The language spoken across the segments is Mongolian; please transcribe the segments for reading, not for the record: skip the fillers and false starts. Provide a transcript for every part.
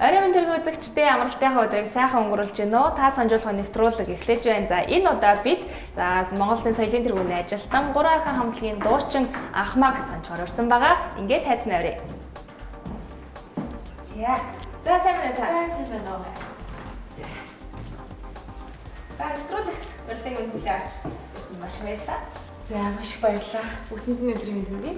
Оройн тэргийн үзэгчдээ амралтынхаа өдрийг сайхан өнгөрүүлж гинөө. Та сонжуулгын нэвтрүүлэг эхлэж байна. За энэ удаа бид Монгол Улсын соёлын тэргүүнд ажилтан 3 ахын хамтлагийн дуучин Ахмаг сончгоор орсон байгаа. Ингээд тайцсан авъя. За сайн байна та. Сайн байна уу. Нэвтрүүлэгт урилгыг хүлээж авч ирсэн маш баярлалаа. За маш их баярлалаа. Бүгдэнд нь өдрийн мэнд хүргэе.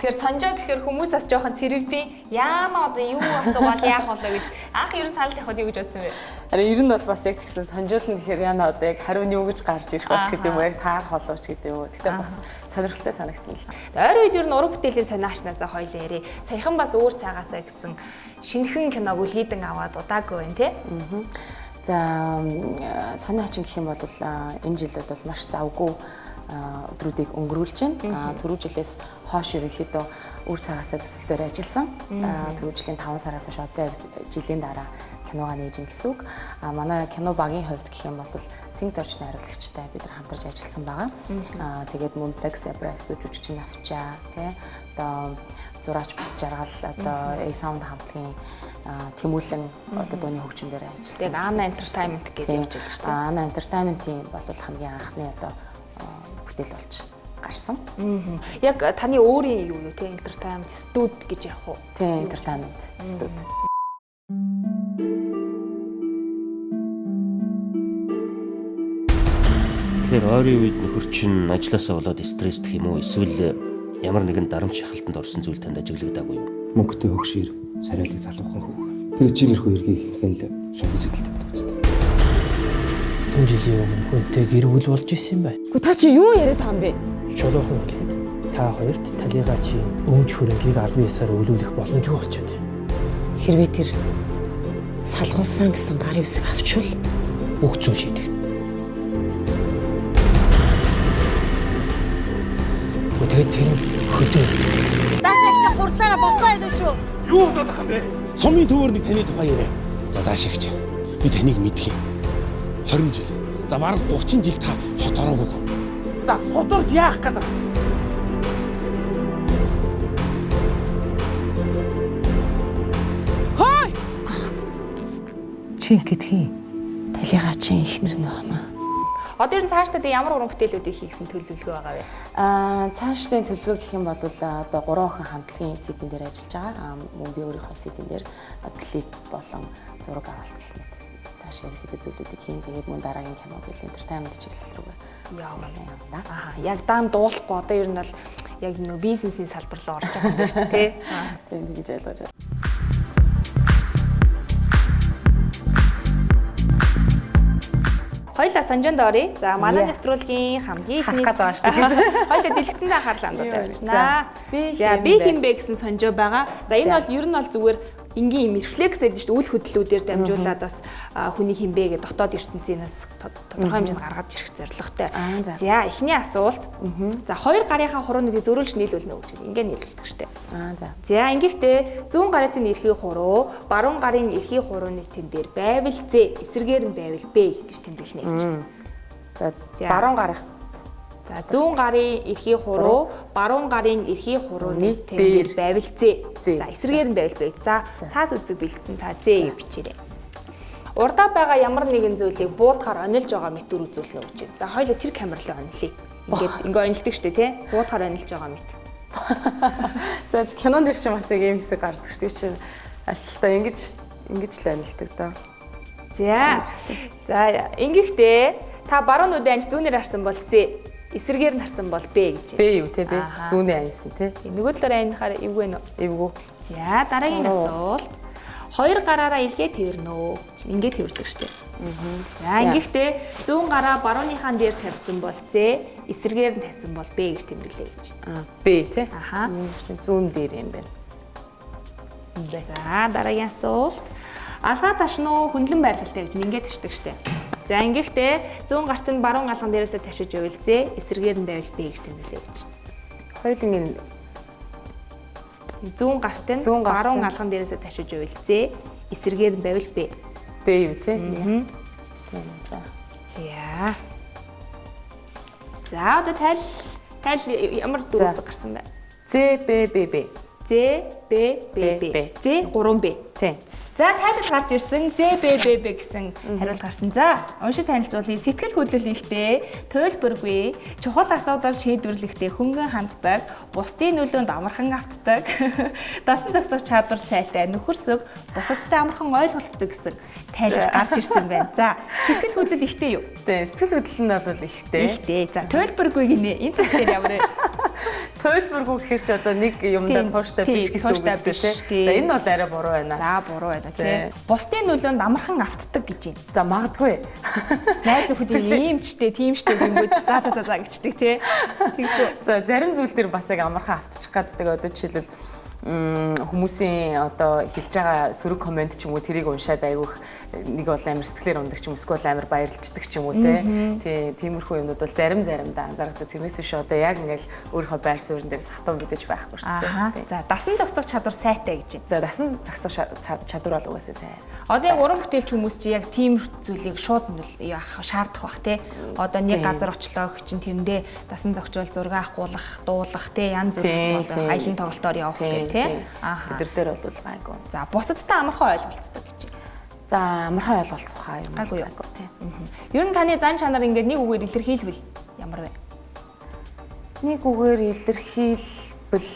Тэгэхээр сонжоо гэхээр хүмүүсээс жоохон цэрэгдээ яана одоо юу асуувал яах болоо гэж анх ерөн саналт явахад юу гэж бодсон бэ? Харин ер нь бол бас яг тэгсэн сонжуулна гэхээр яана одоо яг хариу нь юу гэж гарч ирэх болч гэдэг юм уу, яг таар холооч гэдэг юм уу. Тэгтээ бас сонирхолтой санагдсан л. Ойр үед ер нь уран бүтээлийн сониачнаасаа хоёлаа ярэ. Саяхан бас өөр цагаасаа гэсэн шинэхэн киног үлгийдэн аваад удаагүй байна тий. За сониачин гэх юм бол энэ жил бол маш завгүй өдрүүдийг өнгөрүүлж байна. Түрүү жилээс хойш ерөнхийдөө үр цагаасаа төсөл дээр ажилласан. Түрүү жилийн 5 сараас хойш одоо жилийн дараа киногаа нээж ин гэсэн үг. Манай кино багийн хувьд гэх юм бол Синг дорч найруулагчтай бид нар хамтарч ажилласан байгаа. Тэгээд мөн Black Zebra студиожчин авчаа тий. Одоо зураач бат жаргал одоо A-Sound хамтлагийн тэмүүлэн одоо дууны хөгжим дээр ажилласан. Яг Ана Entertainment гэдэг явж байна шүү дээ. Ана Entertainment-ийн бол хамгийн анхны одоо бүтээл болж гарсан. Яг таны өөрийн юу юу те entertainment студ гэж явах уу? Тийм entertainment студ. Тэгэхээр ойрын үед нөхөр чинь ажилласаа болоод стрессдэх юм уу? Эсвэл ямар нэгэн дарамт шахалтанд орсон зүйл танд ажиглагдаагүй юу? Мөнгөтэй хөгшөөр царайлаг залуухан хүүг. Тэгээд чимэрхүү эргийг ихэн л шууд сэтгэлтэй үзтээ. Тун жилийн өмнө хүнтэй гэр бүл болж исэн юм байна. Гү та чи юу яриад байгаа юм бэ? Чулуухан хэлэхэд та хоёрт талигаачийн өмч хөрөнгийг албан ёсоор өлүүлэх боломжгүй болчиход байна. Хэрвээ тэр салгуулсан гэсэн гарын үсэг авчвал Бүх зүйл хийдэг. Тэгээд тэр нь хөдөө. Даашаагч хурдлаараа бослоо яа шүү. Юу бодоод байгаа юм бэ? Сумын төвөр нэг таны тухай яриа. За даашаагч. Би таныг мэдхий. 20 жил. За бараг 30 жил та хот ороогүй. За хотод яах гэдэг? Хой! Чи гэдгийг талигаачийн ихнэр нөөмөө. Одоо ер нь цаашдаа ямар уран бүтээлүүдийг хийх төлөвлөгөө байгаа вэ? Цаашдын төлөвлөгөө гэх юм бол одоо 3 охин хамтлагийн сэдвэн дээр ажиллаж байгаа. Мөн би өөрийнхөө сэдвэн дээр клип болон зураг авалт гэх мэт цааш ерөнхийдөө зүйлүүдийг хийн. Тэгээд мөн дараагийн кино гэл entertainment чиглэл рүү явна. Яг даан дуулахгүй одоо ер нь бол яг нөө бизнесийн салбар руу орж байгаа юм байна тий. Тийм гэж ойлгож байна. Хоёлаа санжаанд оръё. За манай нэвтрүүлгийн хамгийн ихний хоёлаа дэлгэцэндээ анхаарлаа хандуулъя. За би хин бэ гэсэн сонжоо байгаа. За энэ бол ер нь бол зүгээр энгийн юм рефлекс гэдэг чинь үл хөдлөлүүдээр дамжуулаад бас хүний хин бэ гэдэг дотоод ертөнцийнээс тодорхой хэмжээнд гаргаж ирэх зорилготой. За эхний асуулт. За хоёр гарынхаа хурууныг зөрүүлж нийлүүлнэ гэж ингээ нийлүүлдэг штеп. За ингэхдээ зүүн гарын эрхийг хуруу, баруун гарын эрхийг хурууны тэн дээр байвал З, эсрэгээр нь байвал Б гэж тэмдэглэнэ гэж. За баруун гарах. За зүүн гарын эрхийг хуруу, баруун гарын эрхийг хурууны тэн дээр байвал З. За эсрэгээр нь байвал Б. За цаас үзэг бэлдсэн та З гэж бичээрэй. Урдаа байгаа ямар нэгэн зүйлийг буудахаар онилж байгаа мэт дүр үзүүлнэ гэж байна. За хоёул тэр камер руу онилъя. Ингээ онилдог штэ тий. Буудахаар онилж байгаа мэт. За кинон дээр ч бас яг юм хэсэг гардаг шүү дээ. Чи альталтаа ингэж л анилдаг доо. За ингэхдээ та баруун нүдэн анж зүүнээр харсан бол З, эсрэгээр нь харсан бол Б гэж. Б юу те Б зүүнээ аньсан те. Нөгөө талаар анихаар эвгүй нөө. Эвгүй. За дараагийн асуулт. Хоёр гараараа илгээ тэрнөө. Ингээ тэрдэг штэ. За ингэхдээ зүүн гараа барууныхаа дээр тавьсан бол З, эсрэгээр нь тавьсан бол Б гэж тэмдэглэе гэж. Б те. Зүүн дээр юм байна. За дараагийн асуулт. Алгаа ташнуу хөндлөн байрлалтай гэж ингээ ташдаг штэ. За ингэхдээ зүүн гарт нь баруун алган дээрээсээ ташиж байвал З, эсрэгээр нь байвал Б гэж тэмдэглэе гэж. Хоёулын зүүн гарт нь баруун алган дээрээсээ ташиж байвал З, эсрэгээр нь байвал Б. Б юу те. Тийм. За. За одоо Тайл ямар дөрөвс гарсан бэ? ЗБББ. ЗБББ. З 3B. Тийм. За тайлбар гарч ирсэн ЗБББ гэсэн хариулт гарсан. За уншиж танилцуулъя. Сэтгэл хөдлөлийнхтэй, туйлбаргүй, чухал асуудал шийдвэрлэхдээ хөнгөн ханддаг, бусдын нөлөөнд амархан автдаг, дасан зохицох чадвар сайтай, нөхөрсөг, бусадтай амархан ойлголцдог гэсэн тайлбар гарч ирсэн байна. За сэтгэл хөдлөл ихтэй юу? Тийм, сэтгэл хөдлөл нь бол ихтэй. Ихтэй. За туйлбаргүй гинэ. Энэ тал ямар вэ? Туйлбаргүй гэхэр ч одоо нэг юмдаа тууштай биш гэсэн үг үү тийм. За энэ бол арай буруу байна. За буруу байна тийм. Бусдын нөлөөнд амархан автдаг гэж байна. За магадгүй. Найз нөхөдийн иймчтэй, тиймчтэй гингүүд за гिचдэг тий. Тэгвэл за зарим зүйл дээр бас яг амархан автчих гаддаг одоо жишээлбэл хүмүүсийн одоо хэлж байгаа сөрөг комент ч юм уу тэрийг уншаад айгүйх нэг бол амар сэтгэлээр ундаг ч юм эсвэл амар баярлждаг ч юм уу тий тиймэрхүү юмнууд бол заримдаа анзаардаг. Тэрнээс биш одоо яг ингээл өөрийнхөө байр суурин дээрээс хатуу мэдээж байхгүй шүү дээ. За дасан зохицох чадвар сайтай гэж байна. За дасан зохицох чадвар бол угаасаа сайн. Одоо яг уран бүтээлч хүмүүс чи яг тийм зүйлийг шууд шаардах бах тий. Одоо нэг газар очлоо чинь тэрэндээ дасан зохицуул зураг авах, дуулах тий янз бүр аялын тоглолтоор явах гэх тий. Тэр дээр бол гайгүй. За бусадтай амархан ойлголцдог гэж байна. За амархан ойлголцох хаа юм. Гайгүй юу. Тий. Ер нь таны зан чанар ингээд нэг үгээр илэрхийлбэл ямар вэ? Нэг үгээр илэрхийлбэл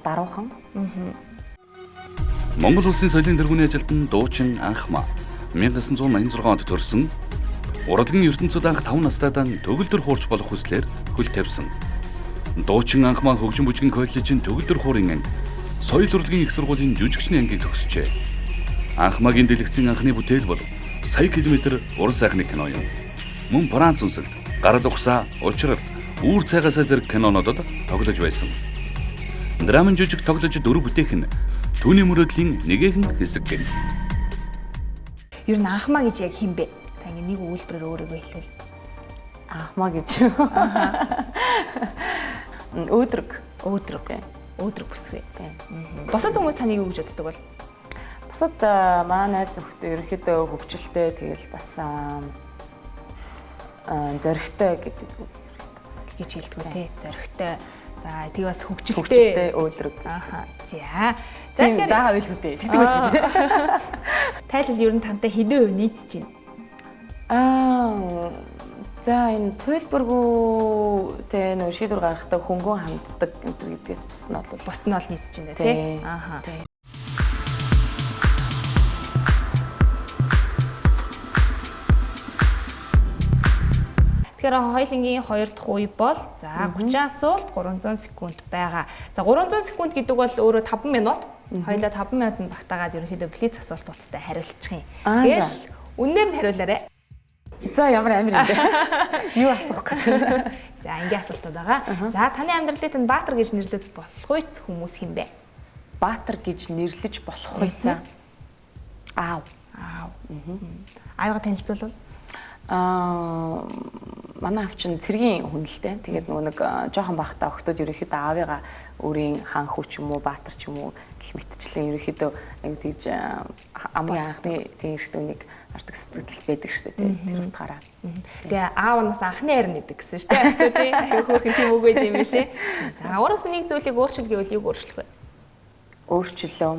даруухан. Монгол улсын соёлын тэргүүний ажилтан дуучин Анхмаа 1986 онд төрсөн. Урлагийн ертөнцид анх 5 настайдаа төгөлдөр хуурч болох хүслээр хөл тавьсан. Дуучин Анхмаа хөгжин бүжгийн коллежийн төгөлдөр хуурын анги, соёл урлагийн их сургуулийн жүжигчний ангийг төгсжээ. Анхмаагийн дэлгэцийн анхны бүтээл бол сая километр уран сайхны кино юм. Мөн Франц үнсэлд, гарал ухсаа, учрал, үүр цайгаасаа зэрэг кинонуудад тоглож байсан. Драмын жүжиг тоглож 4 бүтээх нь түүний мөрөөдлийн нэгэн хэсэг гэнэ. Ер нь Анхмаа гэж яг хэн бэ? Та ингэ нэг үйлдвэрээр өөрийгөө хэлвэл. Анхмаа гэж. Өөдрөг бүсгүй. Босод хүмүүс таныг юу гэж боддог бол? Босод маа найз нөхдөд ерөнхийдөө хөвчлөлтэй тэгэл бас зоригтой гэдэг бас гэж хэлдэг тий. Зоригтой. За тэг бас хөвчлөлтэй өөдрөг. За. Тэгэхээр бага байлгүй дээ. Тайлбал ер нь тантай хэдэн хувь нийцэж байна? За энэ туйлбаргүй тэ нөө шийдвэр гаргахдаа хөнгөн ханддаг гэдгээс бусд нь бол нийцэж байна тий. Тэгэхээр хоёулангийн 2 дахь үе бол за 30 асуулт 300 секунд байгаа. За 300 секунд гэдэг бол өөрөө 5 минут. Хоёулаа 5 минутанд багтаагаад ерөнхийдөө блиц асуултуудтай хариулчих юм. Тэгэл үнээр нь хариулаарай. За ямар амир юм бэ? Юу асуух гэж. За ингийн асуултууд байгаа. За таны амьдралыг тань Баатар гэж нэрлэж болох үйц хүмүүс хэм бэ? Баатар гэж нэрлэж болох үйц. Аав. Аавгаа танилцуулбал? Манай аав чинь цэргийн хүн л дээ. Тэгээд нөгөө нэг жоохон бахта охтууд ерөнхийдөө аавыгаа өөрийн хаан хүү ч юм уу Баатар ч юм уу гэх мэтчлэн ерөнхийдөө аяг тийж амгийн анхны тийм эрхт үнийг ордог сэтгэл байдаг шүү дээ. Тэр утгаараа. Тэгээ аавнаас анхны харин гэдэг гэсэн шүү дээ. Охтууд тийм хөөрхөн тийм үг байд юм лээ. За өөрөөс нэг зүйлийг өөрчил гэвэл юг өөрчлөх вэ? Өөрчлөлөө.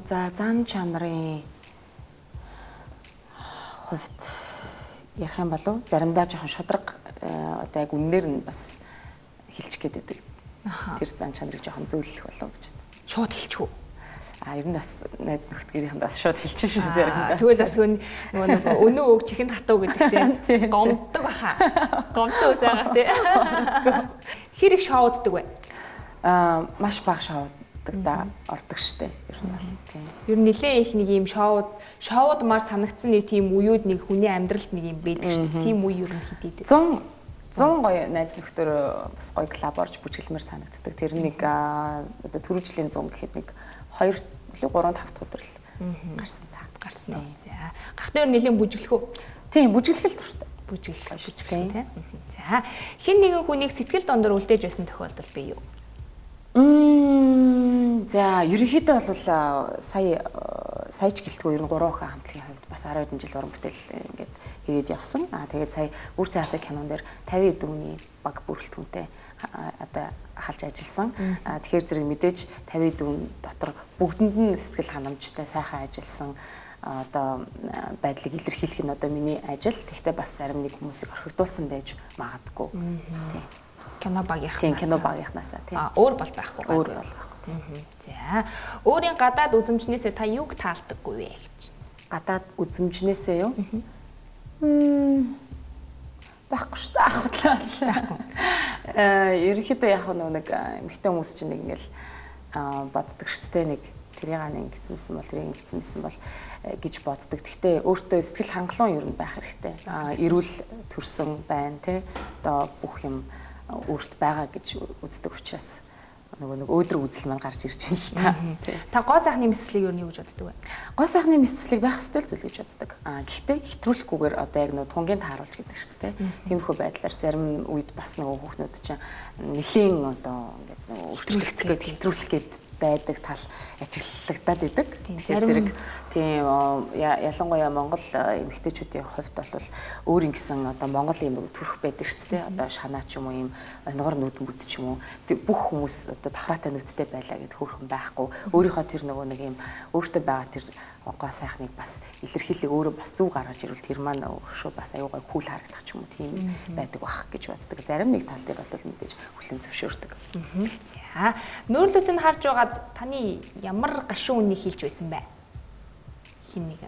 За зан чанарын хувьд ярих юм болов заримдаа жоохон шудраг одоо яг үннээр нь бас хэлчих гээд байдаг. Тэр зан чанарыг жоохон зөөлөх болов гэж боддог. Шууд хэлчих үү? Ер нь бас найз нөхдөдгийнхэн бас шууд хэлчих шүү заримдаа. Тэгвэл бас нөгөө нэг өнөө өг чихэнд хатуу гэдэгтэй гомддог баха. Гомцоо усаагаа тий. Хэр их шоуддаг вэ? Маш бага шоуддаг да ордог штэ. Ер нь бол тийм. Ер нь нэлээ их нэг юм шоудмаар санагдсан нэг тийм үеуд нэг хүний амьдралд нэг юм байдаг штэ. Тийм үе ер нь хэдийд. 100 гоё найз нөхдөр бас гоё клуб орж бүжгэлмээр санагддаг. Тэр нэг одоо түрүү жилийн 100 гэхэд нэг 2 3 5 дахь өдөр л гарсан та. Гарсан уу. За. Гарахны өөр нэлийн бүжиглэх үү? Тийм, бүжиглэл дуртай. Бүжиглэх тийм. За. Хэн нэгэн хүнийг сэтгэл дондор үлдээж байсан тохиолдол бий юу? За, ерөнхийдөө бол сая сая ч гэлтгүй ер нь 3 охин хамтлагийн хувьд бас 10 хэдэн жил уран бүтээл ингээд хийгээд явсан. Тэгээд сая үр цаасаа кинон дээр 50 дүүний баг бүрэлдэхүүнтэй одоо халж ажилласан. Тэгэхээр зэрэг мэдээж 50 дүүн дотор бүгдэнд нь сэтгэл ханамжтай сайхан ажилласан одоо байдлыг илэрхийлэх нь одоо миний ажил. Тэгтээ бас зарим нэг хүмүүсийг орхигдуулсан байж магадгүй. Тийм. Кино багийнхнаас. Тийм, кино багийнхнаасаа тийм. Өөр бол байхгүй. Өөр бол байхгүй. За. Өөрийн гадаад үзэмжнээсээ та юуг таалдаггүй вэ гэж? Гадаад үзэмжнээсээ юу? Байхгүй шүү дээ. Байхгүй. Ерөнхийдөө яг нэг эмэгтэй хүмүүс чинь нэг ингээл боддог шүү дээ. Нэг тэрийг ингэсэн мэсэн бол тэрийг ингэсэн мэсэн бол гэж боддог. Гэхдээ өөртөө сэтгэл хангалуун ер нь байх хэрэгтэй. Эрүүл төрсөн байна те. Одоо бүх юм өөрт байгаа гэж үздэг учраас нэг өөдрөг үзэл маань гарч ирж байна л та. Та гоо сайхны мэслийг юу гэж боддог вэ? Гоо сайхны мэслийг байх ёстой зүйл гэж боддог. Гэхдээ хэтрүүлэхгүйгээр одоо яг нэг тунгийн тааруулж гэдэг шүү дээ. Тиймэрхүү байдлаар зарим үед бас нэг хүүхнүүд чинь нэлийн одоо ингээд өөрчлөлт гээд хэтрүүлэх гээд байдаг тал ажиглагдаад идэг. Тэгэхээр зэрэг тийм ялангуяа Монгол эмэгтэйчүүдийн хувьд бол өөр ингэсэн одоо Монгол юм төрөх байдаг шүү дээ. Одоо шанаа ч юм уу юм ногор нүдмүүд ч юм уу бүх хүмүүс одоо давхраатай нүдтэй байлаа гэд хөөрхөн байхгүй. Өөрийнхөө тэр нөгөө нэг юм өөртөө байгаа тэр гоо сайхныг бас илэрхийлэг өөрөө бас зөв гаргаж ирвэл тэр маань өшөө бас аюугай кул харагдах ч юм уу тийм байдаг бах гэж боддог. Зарим нэг тал дээр бол мэдээж хүлэн зөвшөөрдөг. За. Нөөрлөтөнд харж байгаад таны ямар гашуун үнийг хийлж байсан бэ? Хин нэг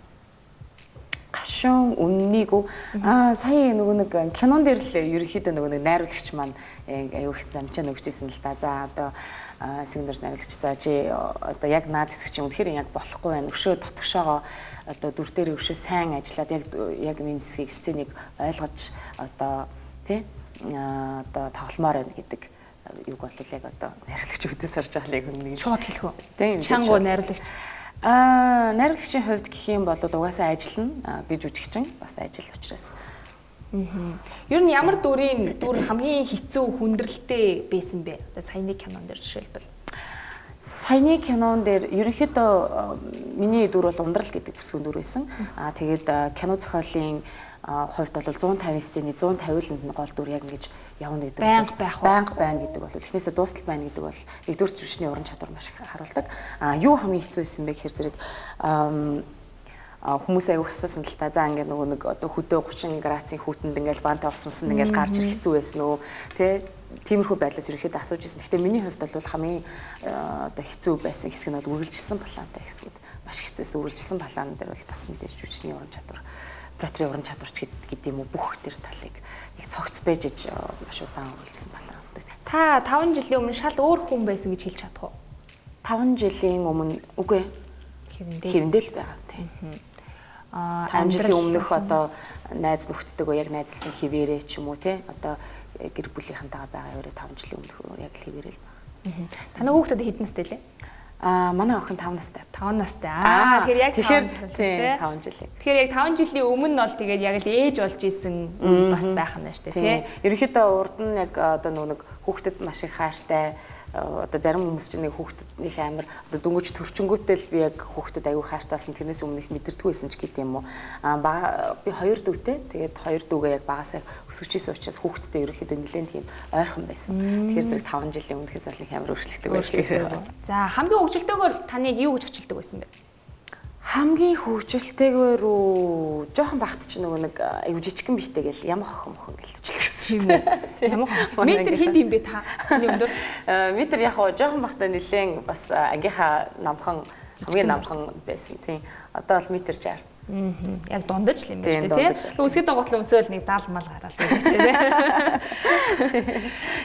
гашуун үннийг сая нөгөө нэг кинон дээр л ерөнхийдөө нөгөө нэг найруулагч маань аюу их замчаа нөгжсэн л да. За одоо сигнэр найруулагч за чи одоо яг наад хэсэг чинь үнэхээр яг болохгүй байна. Өшөө дотгошоогоо одоо дүр дээр өшөө сайн ажиллаад яг энэ хэсгийг сценийг ойлгож одоо тий одоо тогломоор байна гэдэг юг бол яг одоо найруулагч үүдээс орж байгаа л нэг шууд хэлэх үү? Тийм. Чангуу найруулагч. Найруулагчийн хувьд гэх юм бол угаасаа ажиллана. Би жүжигчин бас ажил учраас. Ер нь ямар дүр хамгийн хэцүү хүндрэлтэй байсан бэ? Одоо саяны кинон дээр жишээлбэл. Саяны кинон дээр ерөнхийдөө миний дүр бол ундрал гэдэг бүсгүйн дүр байсан. Тэгээд кино зохиолын хувьд бол 150 сцены 150-нд нь гол дүр яг ингэж явна гэдэг байнга байна гэдэг бол эхнээсээ дуустал байна гэдэг бол нэгдүгээр зүрхний уран чадвар маш их харуулдаг. Юу хамгийн хэцүү байсан бэ гэхээр зэрэг хүмүүс аяг асуусан л та. За ингээд нөгөө нэг одоо хөдөө 30 градусын хүүтэнд ингээд бантай усмсан ингээд гарч ирэх хэцүү байсан уу? Тэ тиймэрхүү байдлаас ерөөхдөө асууж ирсэн. Гэхдээ миний хувьд бол хамгийн одоо хэцүү байсан хэсэг нь бол үргэлжилсэн балаантай хэсгүүд маш хэцүүсэн. Үргэлжилсэн балаан дээр бол бас мэдээж жүжигчний уран чадвар, операторын уран чадварч гэдэг юм уу бүх тэр талыг яг цогц байж маш удаан үргэлжилсэн балаан авдаг. Та 5 жилийн өмнө шал өөр хүн байсан гэж хэлж чадах уу? 5 жилийн өмнө үгүй хэвэндэл байгаа тийм. 5 жилийн өмнөх одоо найз нөхдөдөө яг найзлсан хിവэрээ ч юм уу те одоо гэр бүлийнхэнтэйгээ байгаа өөрөө 5 жилийн өмнөх яг л хിവэрээ л байна. Таны хүүхдүүд хэдэн настай лээ? Манай охин 5 настай. 5 настай. Тэгэхээр яг 5 жилийн. Тэгэхээр яг 5 жилийн өмнө нь бол тэгээд яг л ээж болж исэн бас байх нь шүү дээ тий. Ерөнхийдөө урд нь яг одоо нэг хүүхдэд маш их хайртай одоо зарим хүмүүс чинь нэг хүүхдүүднийх амар одоо дөнгөж төрчөнгүүтэй л би яг хүүхдэд аягүй хайртаасан тэрнээс өмнө их мэдэрдэггүй байсан ч гэдэг юм уу. Би 2 дүүтэй. Тэгээд 2 дүүгээ яг багасаа өсгөжсэн учраас хүүхдтэй ерөнхийдөө нэлээд тийм ойрхон байсан. Тэгэхээр зэрэг 5 жилийн өмнөхөөс л их амар өөрчлөгдөг байсан. За хамгийн хөгжилтэйгээр таны юу гэж очилдог байсан бэ? Хамгийн хөгжилтэйгээр жоохон багт ч нөгөө нэг аюу жижигхэн биштэй гэл ямах охин гэж хэлчихсэн шүү дээ. Ямах метр хэд юм бэ та? Таны өндөр? Метр яг жоохон багтаа нэлээд бас ангийнхаа намхан хамгийн намхан байсан тийм. Одоо бол метр 60. Яг дундаж л юм байна шүү дээ тий. Үсгэд дагуутлаа өмсөөл нэг 70 мал гараал гэж тий.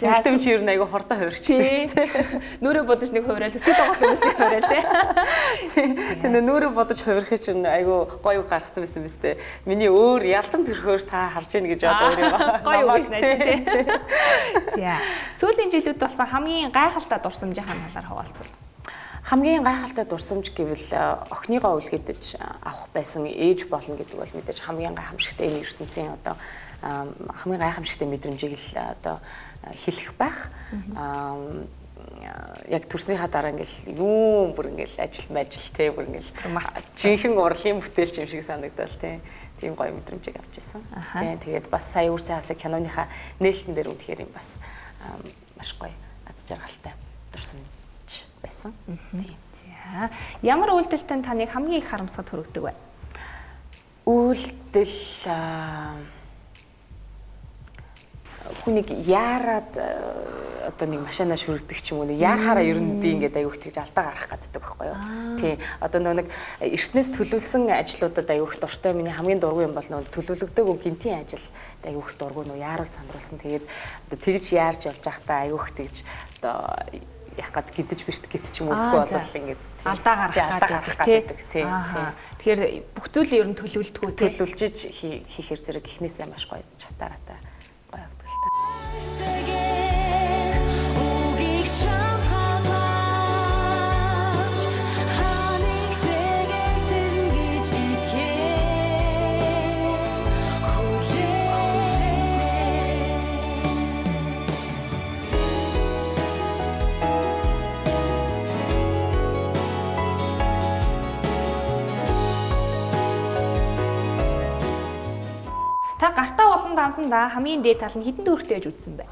Ястам чи юу нэг аяга хордоо хувирчдаг шүү дээ. Нүрээ бодож нэг хувираал үсгэд дагуутлаа өмсөж хувираал тий. Тэгээ нүрээ бодож хувирах чинь аяга гоё гаргацсан байсан биз дээ. Миний өөр ялтам төрхөөр та харж ийн гэж одоо өөрөө гоё үг гэж найж тий. За сүүлийн жилүүд болсон хамгийн гайхалтай дурсамжийн талаар хуваалцвал. Хамгийн гайхалтай дурсамж гэвэл охиныгоо үлгэдэж авах байсан ээж болно гэдэг бол мэдээж хамгийн гайхамшигтай энэ ертөнцийн одоо хамгийн гайхамшигтай мэдрэмжийг л одоо хэлэх байх. яг төрснийхаа дараа ингээл юу бүр ингээл ажил те бүр ингээл жинхэнэ урлагийн бүтээлч юм шиг санагдал тийм гоё мэдрэмжийг авч ирсэн. Тэгээд бас сая үр цаасаа киноныхаа нээлтэн дээр үнэхээр юм бас маш гоё аз жаргалтай дурсамж байсан. За ямар үйлдэлтэй таныг хамгийн их харамсахад хүргэдэг вэ? Үйлдэл хүнийг яарад одоо нэг машинаа шүргдэг ч юм уу яарахаараа ер нь би ингээд аяг ихтэй алдаа гарах гаддаг байхгүй юу. Тий. Одоо нэг эртнээс төлөвлөсөн ажлуудад аяг их дуртай миний хамгийн дургүй юм бол төлөвлөгдөөгүй гинтийн ажил аяг их дургүй яарал сандралсан. Тэгээд одоо тэгж яарж явж байхдаа аяг их тэгж одоо яг гад гидэж бишт гит ч юм уу эсвэл бол ингээд алдаа гарах гэдэг тий. Тэгэхээр бүх зүйлийг ер нь төлөвлөдгөө төлөвлөж хийхээр зэрэг ихнээсээ маш гоё чатаараатай гоё авдаг л та. Та гартаа болон дансанда хамгийн дээд тал нь хэдэн дүүрэгтэй байж үзсэн бэ?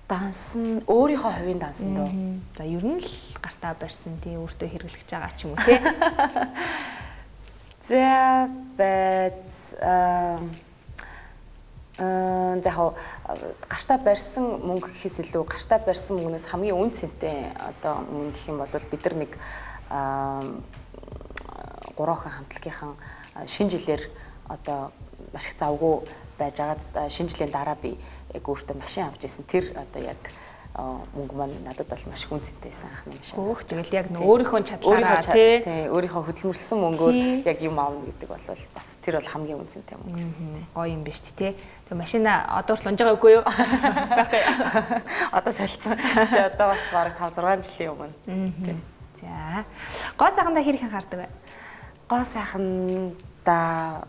Данс нь өөрийнхөө хувийн дансан дөө. За ер нь л гартаа барьсан тий өөртөө хэрэглэж байгаа ч юм уу тий. За бац захаа гартаа барьсан мөнгө гэхээс илүү гартаа барьсан мөнгнөөс хамгийн үн цэнтэй одоо мөнгө гэх юм бол бид нар нэг 3 охин хамтлагийнхан шинэ жилээр одоо маш их завгүй байжгаад шинэ жилийн дараа би яг өөртөө машин авч ирсэн. Тэр одоо яг мөнгө маань надад бол маш их үнцэнтэйсэн анхны машин. Өөх тэгэл яг өөрийнхөө чадлаараа тий өөрийнхөө хөдөлмөрлсөн мөнгөөр яг юм аавна гэдэг бол бас тэр бол хамгийн үнцэнтэй мөнгө гэсэн. Гоё юм биш тий. Тэгээ машина одоо л унж байгаа үгүй юу? Баггүй. Одоо солилцсон. Чи одоо бас бараг 5-6 жилийн өмнө. За. Гоо сайхандаа хэрэг анхаардаг вэ? Гоо сайхандаа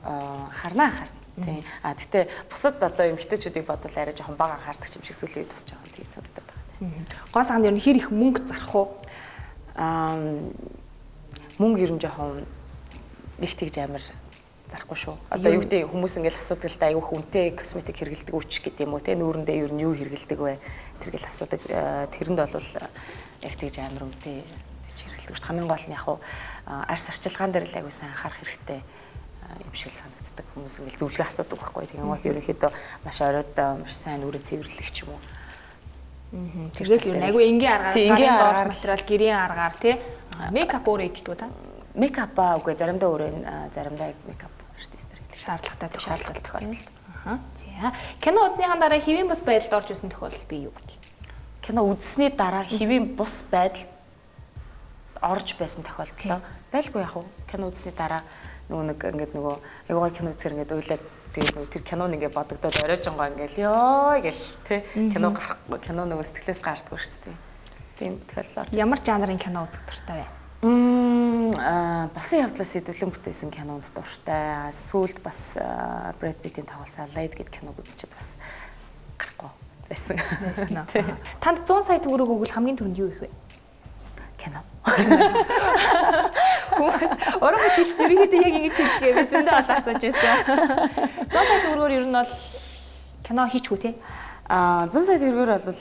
харнаа харна. Тийм. Гэтээ бусад одоо эмэгтэйчүүдийг бодвол арай жоохон бага анхаардаг юм шиг сүүлийн үед бас жоохон тийм санагдаад байна. Гоо сайханд ер нь хэр их мөнгө зарах уу? Мөнгө ер нь жоохон нэг тэгж амар зарахгүй шүү. Одоо юу гэдэг хүмүүс ингээл асуудаг л да аюу хүнтэй косметик хэрэгэлдэг үуч гэдэг юм уу те нүүрэндээ ер нь юу хэрэгэлдэг вэ? Тэргээл асуудаг. Тэрэнд бол яг тэгж амар үнэтэй хэрэгэлдэг шүү. Хамгийн гол нь яг арьс арчилгаан дээр л аягүй сайн анхаарах хэрэгтэй юм шиг санагддаг. Хүмүүс ингээл зөвлөгөө асуудаг байхгүй. Тэгээд гот ерөнхийдөө маш оройд маш сайн нүрээ цэвэрлэх ч юм уу. Тэгэл ер нь аягүй энгийн аргаар материал гэрийн аргаар тий мейкап өөрөө хийдэг та? Мейкапаа үгүй заримдаа өөрөө заримдаа мейкап артист нар хийх шаардлагатай тохиолдолд. За. Кино үзснийхэн дараа хэвийн бус байдалд орж исэн тохиолдол бий юу? Кино үзсний дараа хэвийн бус байдал орж байсан тохиолдол байлгүй яг кино үзсний дараа нэг ингээд нөгөө аюугаа кино үзэхэр ингээд уйлаад тэгээд нөгөө тэр кинон ингээд бодогдоод оройжонгоо ингээд ёо гэл тий кино гарахгүй кино нөгөө сэтгэлээс гардаггүй шүү дээ. Тийм тохиолдол орж. Ямар жанрын кино үзэх дуртай вэ? Басан явдлаас сэдвлэн бүтээсэн кинонд дуртай. Сүүлд бас Брэд Питтийн тоглосон Light гэдэг киног үзчихэд бас гарахгүй байсан. Танд 100 сая төгрөг өгвөл хамгийн түрүүнд юу их вэ? Кино. Хүмүүс орон бүтээлч ерөнхийдөө яг ингэж хэлдэг би зөндөө бол асууж байсан. 100 сая төгрөгөөр ер нь бол кино хийчихүү те? 100 сая төгрөгөөр бол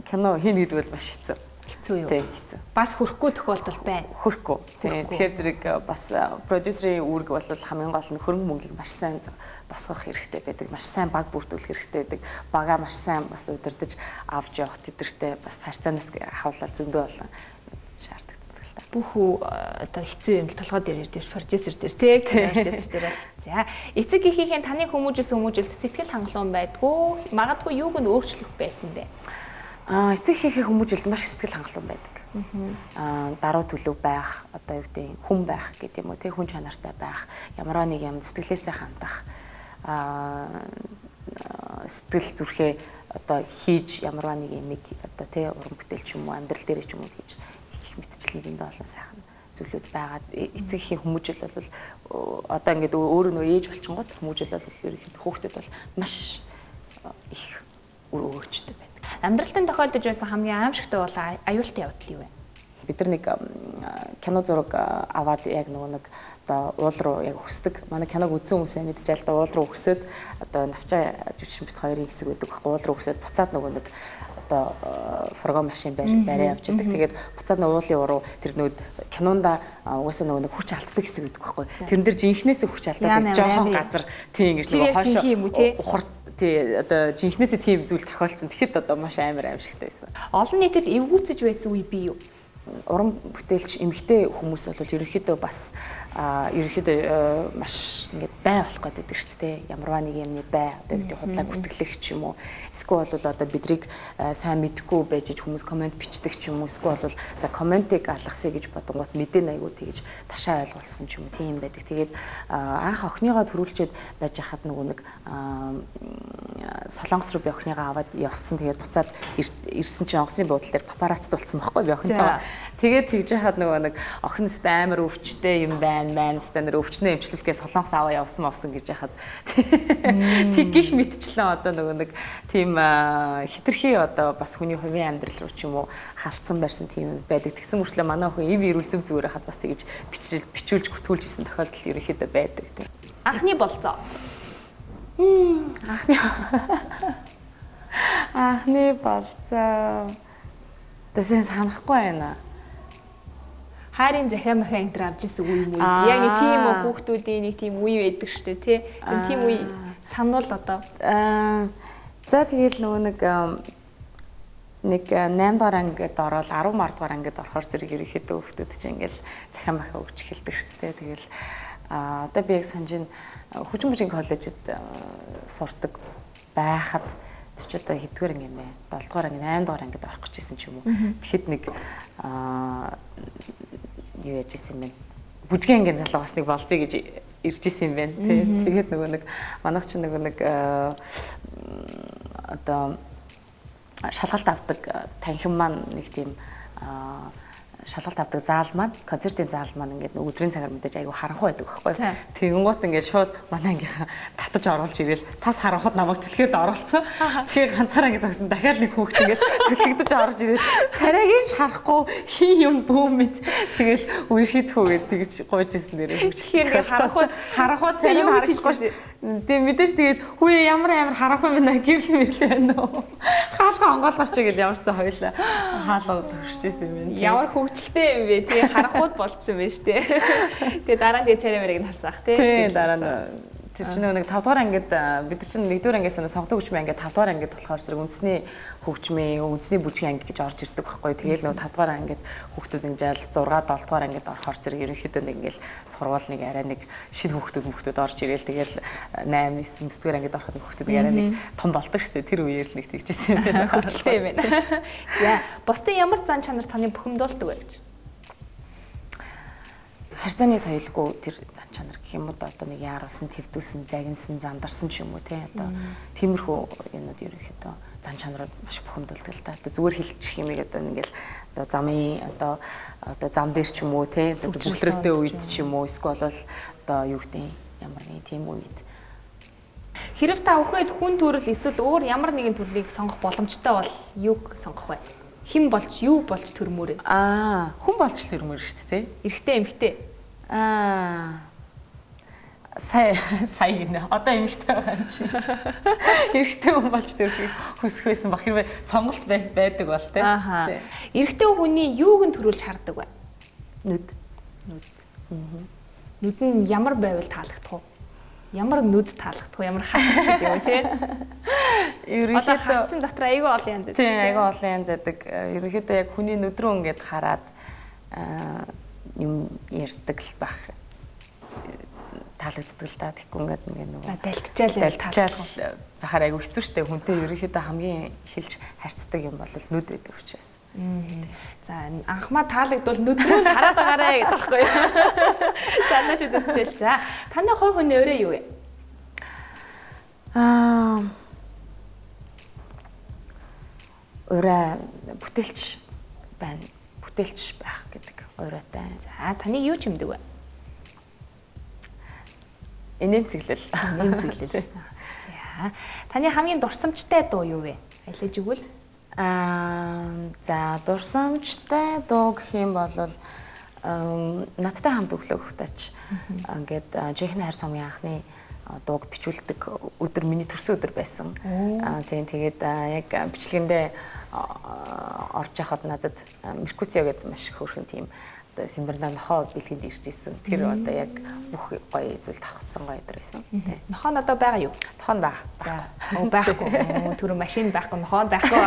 кино хийнэ гэдэг бол маш хэцүү. Хэцүү юу? Тийм хэцүү. Бас хөрөхгүй тохиолдол байна. Хөрөхгүй. Тийм. Тэгэхээр зэрэг бас продюсерийн үүрэг бол хамгийн гол нь хөрөнгө мөнгийг маш сайн босгох хэрэгтэй байдаг. Маш сайн баг бүрдүүлэх хэрэгтэй байдаг. Багаа маш сайн бас удирдах авч явах тэдэртэй бас харьцаанаас хавлал зөндөө болон шаарддаг л та. Бүх одоо хэцүү юм л толгой дээр ирдэж продюсер дээр тий продюсер дээр. За эцэг эхийнхээ таны хүмүүжүүлэлт сэтгэл хангалуун байдгүй магадгүй юуг нь өөрчлөх байсан бэ? Эцэг эхийнхээ хүмүүжүүлэлт маш сэтгэл хангалуун байдаг. Даруй төлөв байх, одоо юу гэдэг хүн байх гэдэг юм уу тий хүн чанартай байх, ямар нэг юм сэтгэлээсээ хандах сэтгэл зүрхээ одоо хийж ямар нэг юм одоо тий уран бүтээл ч юм уу амьдрал дээр ч юм уу хийж их мэтчлэн зөндөө олон сайхан зүйлүүд байгаад эцэг эхийн хүмүүжил бол одоо ингээд өөрөө нөө ээж болчихгоот хүмүүжил бол ерөнхийдөө хүүхдэд бол маш их өөрчлөлттэй байна. амьдралтанд тохиолдож байсан хамгийн аимшигтай бол аюултай явдал юу вэ? Бид нар нэг кино зураг аваад яг нэг одоо уул руу яг өсдөг. Манай киног үзсэн хүмүүсээ мэдчихэл одоо уул руу өсөд одоо навчаа жүжигчин бит хоёрын хэсэг байдаг байхгүй уул руу өсөд буцаад нэг одоо фургон машин барай явж идэг. Тэгээд буцаад уулын уруу тэр нүүд кинонда угаасаа нэг хүч алддаг хэсэг гэдэг байхгүй. Тэрэн дээр жинхнээсээ хүч алдаад жоохон газар тийм ингэж нэг хойшоо ухар тий одоо жинхнээсээ тийм зүйл тохиолдсон. Тэгэхэд одоо маш амар аимшигтай байсан. Олон нийтэд эвгүүцэж байсан үе бий юу? Уран бүтээлч эмэгтэй хүмүүс бол ерөнхийдөө бас ерөнхийдөө маш ингээд бай болох гэдэг шүү дээ. Ямарваа нэг юмны бай одоо гэдэг худлаа гүтгэлэх ч юм уу. Эсвэл бол одоо бидрийг сайн мэдгүй байж хүмүүс комент бичдэг ч юм уу. Эсвэл бол за комментиг алгасъя гэж бодонгууд мэдэн айгуу тэгж ташаа ойлгуулсан ч юм уу. Тийм байдаг. Тэгээд анх охиныгоо төрүүлчихэд байж хахад нэг Солонгос руу би охиныгоо аваад явцсан. Тэгээд буцаад ирсэн чинь онгоцны буудлын дээр папараццд болсон байхгүй би охинтойгоо. Тэгээд тэгж яхад нэг охин өстө амар өвчтэй юм байна өстө нэр өвчнөө эмчлэхгээс Солонгос аваа явсан гэж яхад тэг гих мэдчлээ одоо нэг тийм хитрхи одоо бас хүний хувийн амьдрал руу ч юм уу халтсан барьсан тийм байдаг. Тэгсэн мөртлөө манай охин ив ирүүлзэг зүгээр хахад бас тэгж бичүүлж гүтгүүлж исэн тохиолдол ерөнхийдөө байдаг тийм. Анхны болцоо. Анхны болцоо. Тэсэн санахгүй байна. Хайрын захиа махаа энэ төр авч ирсэн үе юм уу? Яг нэг тийм хүүхдүүдийн нэг тийм үе байдаг шүү дээ, тий. Тийм үе сануул одоо. За тэгэл нэг 8 дугаар ангид ороод 10 дугаар ангид орохоор зэрэг ерөнхийдөө хүүхдүүд чинь ингээл захиа махаа өгч эхэлдэг шүү дээ. Тэгэл одоо би яг санаж Хүчин коллежид сурдаг байхад тэр чи одоо хэдгээр анги юм бэ? 7 дугаар анги 8 дугаар ангид орох гэж исэн ч юм уу. Тэгэхэд нэг юу яаж исэн бэ? Бүжгийн ангийн залуу бас нэг болцъё гэж ирж исэн юм байна. Тэгээд нэг манайх чинь нэг одоо шалгалт авдаг танхим маань нэг тийм шалгалт авдаг заал маань концертын заал маань ингээд өдрийн цагаар мэдээж айгу харанхуй байдаг байхгүй. Тэгэнгუთ ингээд шууд манай ангийнхаа татаж оруулж ирээл тас харанхуйд намайг түлхээд оруулсан. Тэгээ ганцаараа ингээд зогсон дахиад нэг хүүхд ингээд түлхэгдэж орж ирээл царайг нь харахгүй хин юм бөөмэд тэгэл үерхийдхүүгээд тэгж гуйж исэн нэрээ хөвчлөхээр харанхуй царайг харахгүй. Тэгээ мэдээж тэгээд хүү ямар харанхуй байна гэрэл мэрлээ байна уу. Хаалга онгоолгооч гэл ямарсан хоёлаа хаалга төгсчихсэн юм байна. Ямар хөвгчлээ юм бэ? Тэгээ харанхууд болцсон байна шүү дээ. Тэгээ дараа нь тэгээ царай мэрийг нь харсаах тий. Тийм дараа нь тэр чинь нэг 5 дугаар ангид бид нар чинь 1-р ангиас сонгодог хөгжмийн ангид 5 дугаар ангид болохоор зэрэг үндэсний хөгжмийн үндэсний бүжгийн анги гэж орж ирдэг байхгүй. Тэгээд нэг 5 дугаар ангид хүүхдүүд ингээл 6 7 дугаар ангид орохоор зэрэг ерөнхийдөө нэг ингээл сургууль нэг арай нэг шинэ хүүхдүүд орж ирээл тэгэл 8 9 дугаар ангид ороход хүүхдүүд арай нэг том болдог шүү дээ. Тэр үеэр л нэг тэгжсэн юм байна. Хөрчлээ юм байна. Яа, бусдын ямар зан чанар таны бухимдуулдаг вэ гэж? Харьцааны соёлгүй тэр зан чанар гэх юм уу одоо нэг яаруулсан, твдүүлсэн, загинсан, зандарсан ч юм уу тий одоо тиймэрхүү юмуд ерөнхийдөө зан чанарууд маш бухимдуулдаг л та. Одоо зүгээр хэлчих юм одоо ингээл одоо замын одоо зам дээр ч юм уу тий одоо бүлрээтэй үед ч юм уу эсвэл бол одоо юу гэдэг ямар нэг тийм үед Хэрв та өхөд хүн төрөл эсвэл өөр ямар нэгэн төрлийг сонгох боломжтой бол юуг сонгох вэ? Хэн болж юу болж төрмөөрэй? Хүн болж төрмөр шүү дээ тий. Эрэгтэй эмэгтэй. Сая гинэ. Одоо эмэгтэй байгаа юм чи. Эрэгтэй хүн болж төрөхийг хүсэх байсан баг. Хэрвээ сонголт байдаг бол тий. Эрэгтэй хүний юуг нь төрүүлж хардаг вэ? Нүд. Нүд нь ямар байвал таалагдах вэ? Ямар нүд таалагдах вэ? Ямар хатч гэдэг вэ тий? Ерөнхийдөө хатчин дотор айгүй олон янз байдаг. Тийм, айгүй олон янз байдаг. Ерөнхийдөө яг хүний нүд рүү ингээд хараад юм ярьдаг л байх. Таалагддаг л да. Тэгэхгүй ингээд нэг далтчаал байхаар айгүй хэцүү шттэ. Хүнтэй ерөнхийдөө хамгийн хэлж харьцдаг юм бол нүд байдаг учраас. За анхмаа таалагдвал нүдрүүл хараад байгаарэ гэдэг байхгүй юу? За наач үдчихэл. За таны хувь хүний өөрөө юу вэ? Өөрөө бүтээлч байна. Бүтээлч байх гэдэг өөрөөтэй. За таны юу ч юмдаг вэ? Инээмсэглэл. За таны хамгийн дурсамжтай дуу юу вэ? Айлж өгвөл? За дурсамжтай дуу гэх юм бол надтай хамт өглөөхтэйч ингээд жихний хайр сумын анхны дууг бичүүлдэг өдөр миний төрсөн өдөр байсан. Тийм тэгээд яг бичлэгэндээ орж яхад надад Меркуцио гэдэг маш хөөрхөн тийм Симбернаа нохоо бэлгэнд ирж исэн. Тэр одоо яг бүх гоё зүйл давхцсан гоё өдөр байсан. Тийм. Нохоо нь одоо байгаа юу? Нохоо нь байгаа. Байхгүй. Түрүү машин байхгүй, нохоо нь байхгүй.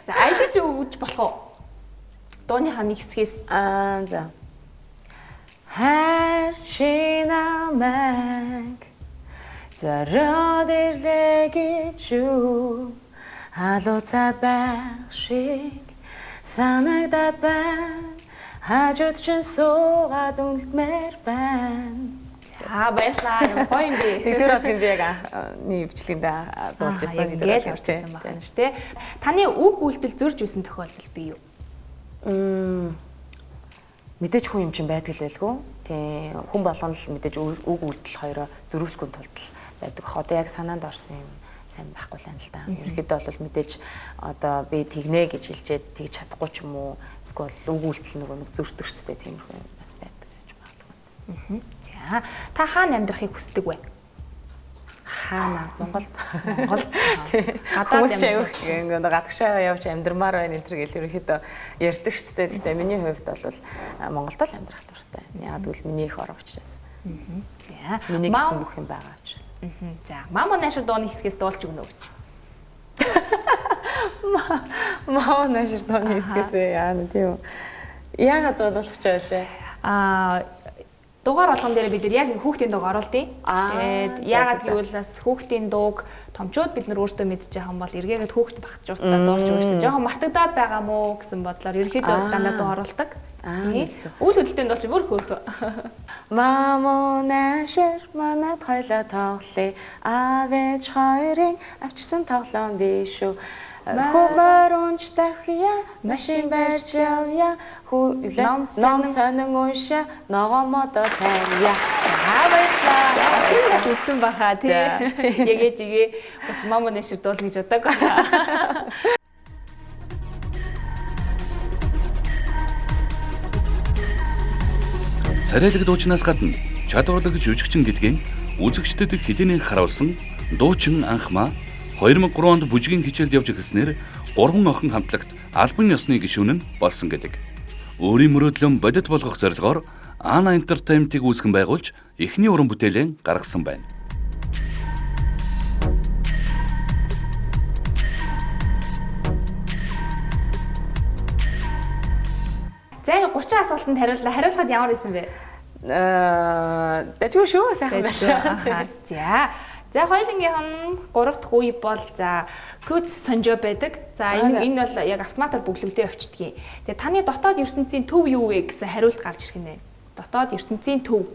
За аялаж өгч болох уу? Дууныхаа нэг хэсгээс за. Хашинамаг зарад ирлэгэж юу халууцаад байх шиг санагдаад байна. Хажууд ч суугаад үлдмээр байна. Баярлалаа. Гоё юм би. Тэр одгийн би яг анхны бичлэгэнд дуулж ирсэн гэдэг л явчихсан байна шүү дээ. Таны үг үйлдэл зөрж байсан тохиолдол бий юу? Мэдээж хүн юм чинь байдаг л байлгүй. Тийм хүн болгоно л мэдээж үг үйлдэл хоёроо зөрүүлэхгүй тулд байдаг. Одоо яг санаанд орсон юм сайн байхгүй л юм л да. Ерөнхийдөө бол мэдээж одоо би тэгнэ гэж хэлжээд тэгж чадахгүй ч юм уу. Эсвэл үг үйлдэл нэг зөртөг ч гэдэг тиймэрхүү юм бас байдаг гэж магадгүй. За та хаана амьдрахыг хүсдэг вэ? Хаана? Монголд. Гадаад ингээд гадагшаа явж амьдрмаар байна энэ төр гэл ерөнхийдөө ярьдаг ч гэдэг. Гэхдээ миний хувьд бол Монголд л амьдрах дуртай. Яг л миний их орон учраас. За миний гэсэн бүх юм байгаа учраас. За мама нашир дууны хэсгээс дуулж өгнө гэж. Мама нашир дууны хэсгээс яа тийм. Яагаад дуулах ч байлаа. Дугаар болгон дээр бид яг хүүхдийн дууг оруулдیں۔ Тэгээд яагаад гэвэл бас хүүхдийн дууг томчууд бид нар өөрсдөө мэдж байгаа юм бол эргээгээд хүүхд багчуудаа дуулж өгч жоохон мартагдаад байгаа мó гэсэн бодлоор ерөөхдөө дандаа дуу оруулдаг. Үйл хөдлөлтөнд бол бүр хөөрхөө. Мамо нашир манад хойлоо тоглоё. Аавч хоёрын авчирсан тоглоом биш үү. Хумаар унж дахья машин барьж явъя ном сонин уншаа ногоомодо тавья баярлалаа үзсэн баха тий ягээ бас мама нэшэр дуул гэж удаг Царайлаг дуучнаас гадна чадварлаг жүжигчин гэдгийг үзэгчдэд хэдийнэ харуулсан дуучин анхмаа 2003 онд бүжгийн хичээлд явж эхэлснээр 3 охин хамтлагт албан ёсны гишүүн нь болсон гэдэг. Өөрийн мөрөөдлөн бодит болгох зорилгоор Ана Entertainment-ийг үүсгэн байгуулж эхний уран бүтээлээ гаргасан байна. За 30 асуултанд хариуллаа. Хариулахад ямар байсан бэ? Дэжгүй шүү сайхан байна. За хоёулангийнх нь 3 дахь үе бол за Куц Сонжо байдаг. За энэ бол яг автоматар бүглэгдээ явчихдгийг. Тэгээ таны дотоод ертөнцийн төв юу вэ гэсэн хариулт гарч ирэх нь байна. Дотоод ертөнцийн төв.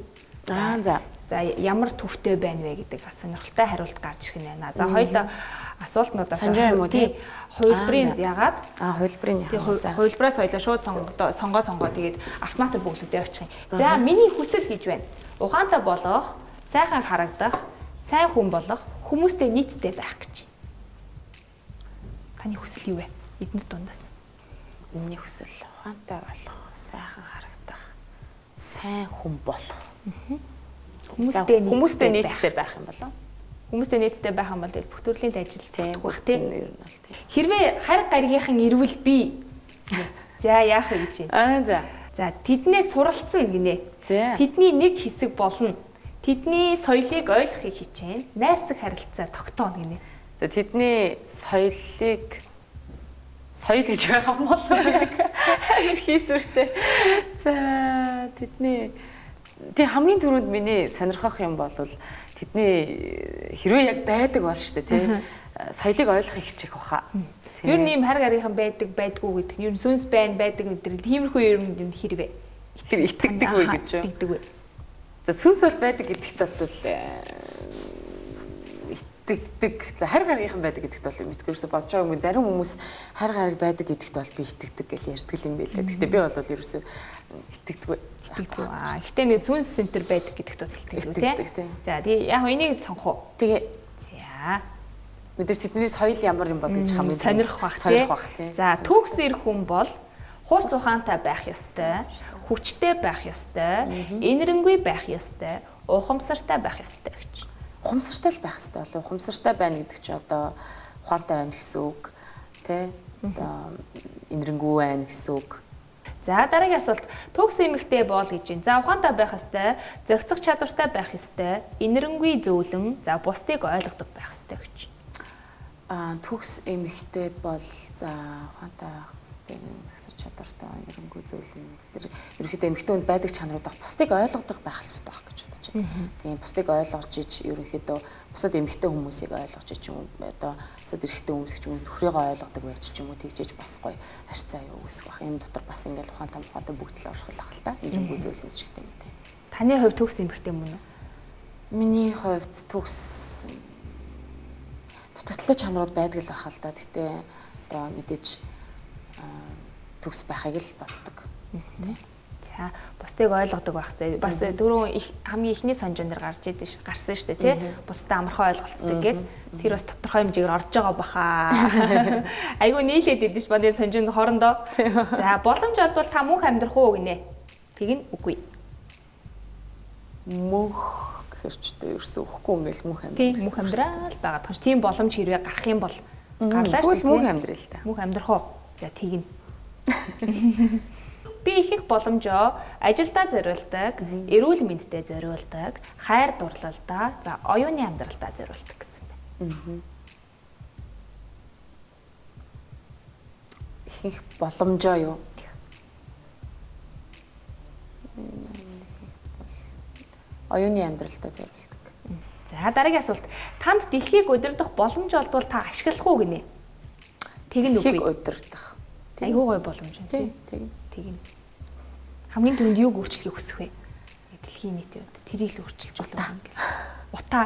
За ямар төвтэй байна вэ гэдэг бас сонирхолтой хариулт гарч ирэх нь байна. За хоёул асуултнуудаас Сонжо юм уу тий? Хувилбарыг яагаад? Хувилбарыг яагаад? Хувилбараас хоёул шууд сонгоо тэгээд автоматар бүглэгдээ явчих юм. За миний хүсэл гэж байна. Ухаантай болох, сайхан харагдах, сайн хүн болох, хүмүүстэй нийттэй байх гэж. Таны хүсэл юу вэ? Эднэр дундаас. Миний хүсэл ухаантай болох, сайхан харагдах, сайн хүн болох. Хүмүүстэй нийттэй байх юм болов? Хүмүүстэй нийттэй байх юм бол бүх төрлийн ажил тэгэх тийм. Хэрвээ харь гаригийнхан ирвэл би за яах вэ гэж байна. За тэднээс суралцсан гинэ. Тэдний нэг хэсэг болно. Тэдний соёлыг ойлгохыг хичээн, найрсаг харилцаа тогтооно гинэ. За тэдний соёл гэж байгаа юм бол яг амир хийсвэртэй. За тэдний хамгийн түрүүнд миний сонирхох юм бол тэдний хэрвээ яг байдаг бол шүү дээ тий. Соёлыг ойлгохыг хичээх баха. Ер нь ийм харь гаригийнхан байдгүй гэдэг. Ер нь сүнс байдаг гэдэг. Тиймэрхүү ер нь хэрвээ итгэдэг үе гэж юу? Итгэдэг үе. За сүнс бол байдаг гэдэгт бол итгэдэг. За харь гаригийнхан байдаг гэдэгт бол мэдгүйрсэ бодож байгаа юм. Зарим хүмүүс харь гариг байдаг гэдэгт бол би итгэдэг гэж ярьдаг юм байлаа. Гэхдээ би бол ерөөсөө итгэдэг. Гэхдээ нэг сүнс центр байдаг гэдэгт бол итгэдэг тий. За тэгээ яг энийг сонгох уу? Тэгээ. За. Мэдээж тэдний соёл ямар юм бол гэж хамгийн сонирх бах тий. За төгс ирэх хүн бол хуурц ухаантай байх ёстой, хүчтэй байх ёстой, энэрэнгүй байх ёстой, ухамсартай байх ёстой гэж. Ухамсартай л байх ёстой болов. Ухамсартай байна гэдэг чинь одоо ухаантай байна гэсэн үг тий. Одоо энэрэнгүй байна гэсэн үг. За дараагийн асуулт төгс эмэгтэй бол гэж байна. За ухаантай байх ёстой, зохицох чадвартай байх ёстой, энэрэнгүй зөөлөн, за бусдыг ойлгодог байх ёстой гэж. Төгс эмэгтэй бол за ухаантай байх ёстой, зохицох чадвартай, энэрэнгүй зөөлөн. Тэр ерөнхийдөө эмэгтэй хүнд байдаг чанарууд баг бусдыг ойлгодог байх ёстой байх гэж бодож байна. Тийм бусдыг ойлгож иж ерөнхийдөө бусад эмэгтэй хүмүүсийг ойлгож ич юм одоо бусад эрэгтэй хүмүүс ч юм уу нөхрийгөө ойлгодог байж ч юм уу тэгжээж бас гоё харьцаа юу үүсэх бах. Энэ дотор бас ингээл ухаантай бүгд л орох л ах л та. Энэрэнгүй зөөлөн ч гэдэг юм тийм. Таны хувьд төгс эмэгтэй мөн үү? Миний хувьд төгс дутагдлаа чанарууд байдаг л байх л да. Гэтэ одоо мэдээж төгс байхыг л боддог. Тийм. За бусдыг ойлгодог байх хэрэгтэй. Бас дөрөв хамгийн ихний сонжон дээр гарсан шүү дээ тий. Бусдаа амархан ойлголцдог гэд тэр бас тодорхой хэмжээгээр орж байгаа баха. Айгу нийлээд идэв ш баны сонжонд хоорондоо. За боломж олдвол та мөнх амьдрах уу гинэ. Тэг нь үгүй. Мөнх гэхэрчтэй ерөөсөө өгөхгүй ингээл мөнх амьдрах. Тийм мөнх амьдрал байгаа тохиолч тийм боломж хэрвээ гарах юм бол гарлаа шүү дээ. Мөнх амьдрал л та. Мөнх амьдрах уу? За тэг нь. Би их боломжоо ажилдаа зориулдаг, эрүүл мэндэд зориулдаг, хайр дурлалдаа, за оюуны амьдралдаа зориулдаг гэсэн байна. Их боломжоо юу? Оюуны амьдралдаа зориулдаг. За дараагийн асуулт. Танд дэлхийг удирдах боломж олдвол та ашиглах уу гинэ? Тэг нь үгүй. Дэлхийг удирдах. Айгуу гоё боломж байна тий. Тэг нь. Хамгийн түрүүнд юуг өөрчлөхийг хүсэх вэ? Дэлхийн нийтэд тэрийг л өөрчилж болох юм гэл. Утаа.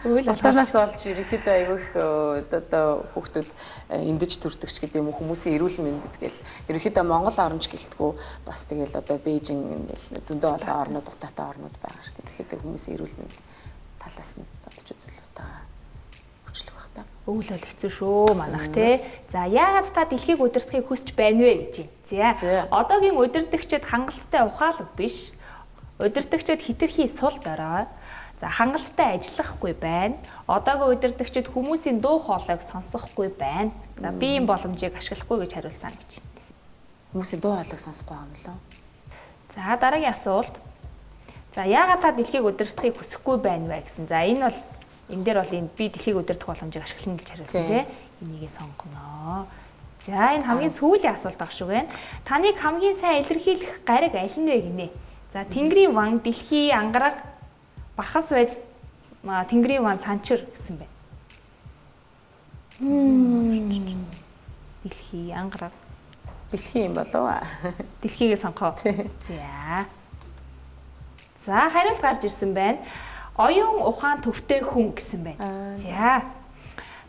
Утаанаас олж ерөнхийдөө айгүйх одоо хүүхдүүд эндэж төрдөгч гэдэг юм уу хүмүүсийн эрүүл мэндэд гэл ерөнхийдөө Монгол оронч гэлтгүү бас тэгэл одоо Бээжин ингээл зөндөө олон орнууд утаатай орнууд байгаа шүү дээ. Ерөнхийдөө хүмүүсийн эрүүл мэнд талаас нь бодож үзвэл утаа өөрчлөх бах та. Өвөл бол хэцүү шүү манах тий. За яагаад та дэлхийг удирдахыг хүсэж байна вэ гэж байна. За одоогийн удирдагчид хангалттай ухаалаг биш. Удирдагчид хитрхи сул дорой. За хангалттай ажиллахгүй байна. Одоогийн удирдагчид хүмүүсийн дуу хоолойг сонсохгүй байна. За би ийм боломжийг ашиглахгүй гэж хариулсан гэж байна. Хүмүүсийн дуу хоолойг сонсохгүй юм лөө. За дараагийн асуулт. За яагаад та дэлхийг удирдахыг хүсэхгүй байна вэ гэсэн. За энэ бол энэ дээр бол энэ би дэлхийг удирдах боломжийг ашиглана гэж хариулсан тий. Энийгээ сонгоно. За энэ хамгийн сүүлийн асуулт баг шүү байна. Таныг хамгийн сайн илэрхийлэх гариг аль нь вэ гинэ? За Тэнгэрийн ван, дэлхий, ангараг, бархас байдал, Тэнгэрийн ван, санчир гэсэн байна. Дэлхий, ангараг. Дэлхий юм болов аа. Дэлхийгээ сонгоо. За хариулт гарч ирсэн байна. Оюун ухаан төвтэй хүн гэсэн байна. За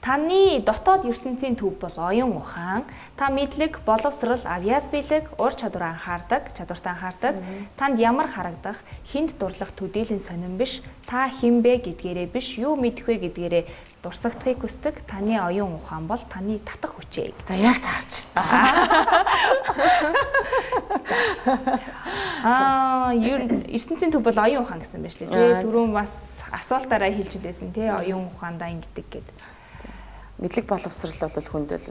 таны дотоод ертөнцийн төв бол оюун ухаан. Та мэдлэг, боловсрал, авьяас бэлэг, ур чадвараа чадвартай анхаардаг. Танд ямар харагдах, хүнд дурлах төдийлөн сонирн биш. Та хэн бэ гэдгээрээ биш, юу мэдэх вэ гэдгээрээ дурсагдахыг хүсдэг. Таны оюун ухаан бол таны татах хүчээ. За яг таарч. ертөнцийн төв бол оюун ухаан гэсэн байна шүү дээ. Түрүүн бас асуултаараа хэлж илээсэн тий оюун ухаандаа ингэдэг гэдэг. Мэдлэг боловсрал бол хүнд бол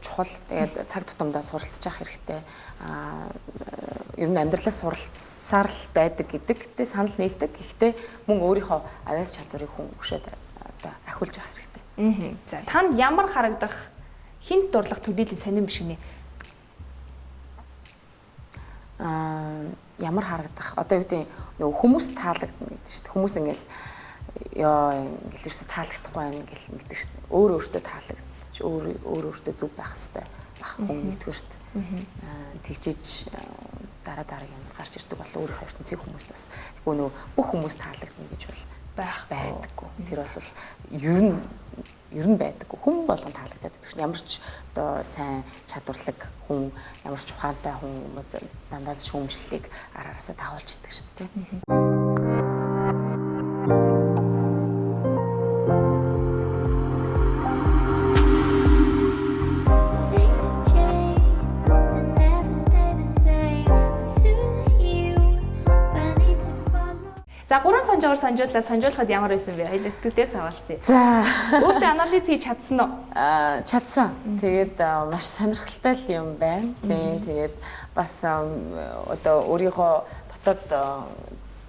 чухал. Тэгээд цаг тутамдаа суралцж явах хэрэгтэй. Ер нь амьдралаас суралцсаар л байдаг гэдэгтэй санал нийлдэг. Гэхдээ мөн өөрийнхөө авяас чадварыг хүн хөшөөд одоо ахиулж явах хэрэгтэй. За танд ямар харагдах хүнд дурлах төдийлөн сонирн биш гинэ? Ямар харагдах одоо юу гэдэг нөгөө хүмүүс таалагдана гэдэг шүү дээ. Хүмүүс ингээл ингээл ерөөсө таалагдахгүй байна гэл ингэдэг шүү дээ. Өөртөө таалагдчих, өөртөө зүв байх хэрэгтэй. Бах хүн нэгдүгээрт тэгжиж дараа юм гарч ирдэг бол өөрийнхөө ертөнцийн хүмүүст бас нөгөө бүх хүмүүс таалагдана гэж бол байдаггүй. Тэр бол ер нь байдаггүй. Хүн болгон таалагдаад байдаг шин. Ямар ч одоо сайн чадварлаг хүн, ямар ч ухаантай хүн юм дандаа л шүүмжлэлийг араараасаа дагуулж идэг шүү дээ. За 3 санжуугаар санжуулахад ямар байсан бэ? Хоёул студиэс авалцъя. За Өөртөө анализ хийж чадсан уу? Чадсан. Тэгээд маш сонирхолтой юм байна. Тэгээд бас одоо өөрийнхөө дотоод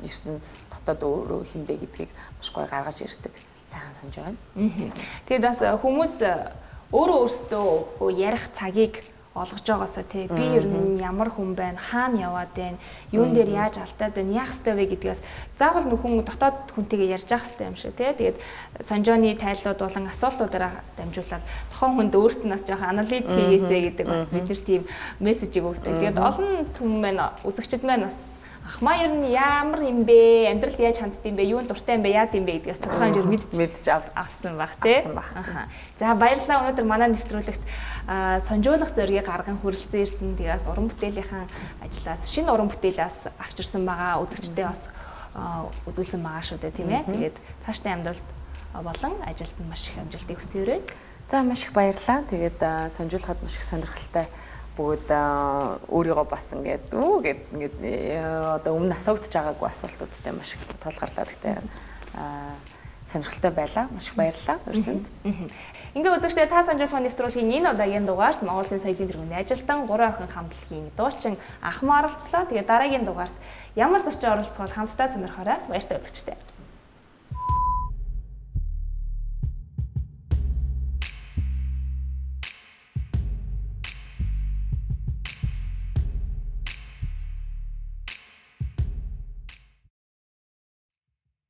ертөнц дотоод өөрөө хинбэ гэдгийг маш гоё гаргаж ирдэг. Сайхан санаж байна. Тэгээд бас хүмүүс өөрөө өөрсдөө ярих цагийг олгож байгаасаа тий би ер нь ямар хүн байна, хаана яваад байна, юун дээр яаж алдаад байна, яах ёстой вэ гэдгээс заавал нөхөн дотоод хүнтэйгээ ярьж явах ёстой юм шиг тий. Тэгээд сонжооны тайллууд болон асуултуудаараа дамжуулаад тохон хүнд өөрт нь бас жоохон анализ хийгээсэй гэдэг бас бид тийм мессежийг өгдөг. Тэгээд олон түмэн маань үзэгчд маань бас Ахмаа ер нь ямар юм бэ? Амьдралд яаж ханддаг юм бэ? Юунд дуртай юм бэ? Яад юм бэ гэдгээс тодорхой хэмжээр мэдж авсан баг тий. За баярлалаа. Өнөөдөр манай нэвтрүүлэгт сонжуулах зоригийг гарган хүрэлцэн ирсэн. Тэгээс уран бүтээлийнхэн ажлаас шинэ уран бүтээлээс авчирсан байгаа. Үзэгчдээ бас үзүүлсэн байгаа шүү дээ тийм ээ. Тэгээд цаашдын амьдралд болон ажилд нь маш их амжилтыг хүсье. За маш их баярлалаа. Тэгээд сонжуулахад маш их сонирхолтой бүгд өөрийгөө бас ингээд одоо өмнө асуугдж байгаагүй асуултуудтай маш их тулгарлаа. Гэхдээ сонирхолтой байлаа. Маш их баярлалаа. Өрсөнд. Ингээ үзэгчдээ та сонжуулах нэвтрүүлгийн энэ удаагийн дугаарт Монгол Улсын соёлын тэргүүний ажилтан 3 охин хамтлагийн дуучин Ахмаа оролцлоо. Тэгээ дараагийн дугаарт ямар зочин оролцох бол хамтдаа сонирхоорой. Баяртай үзэгчдээ.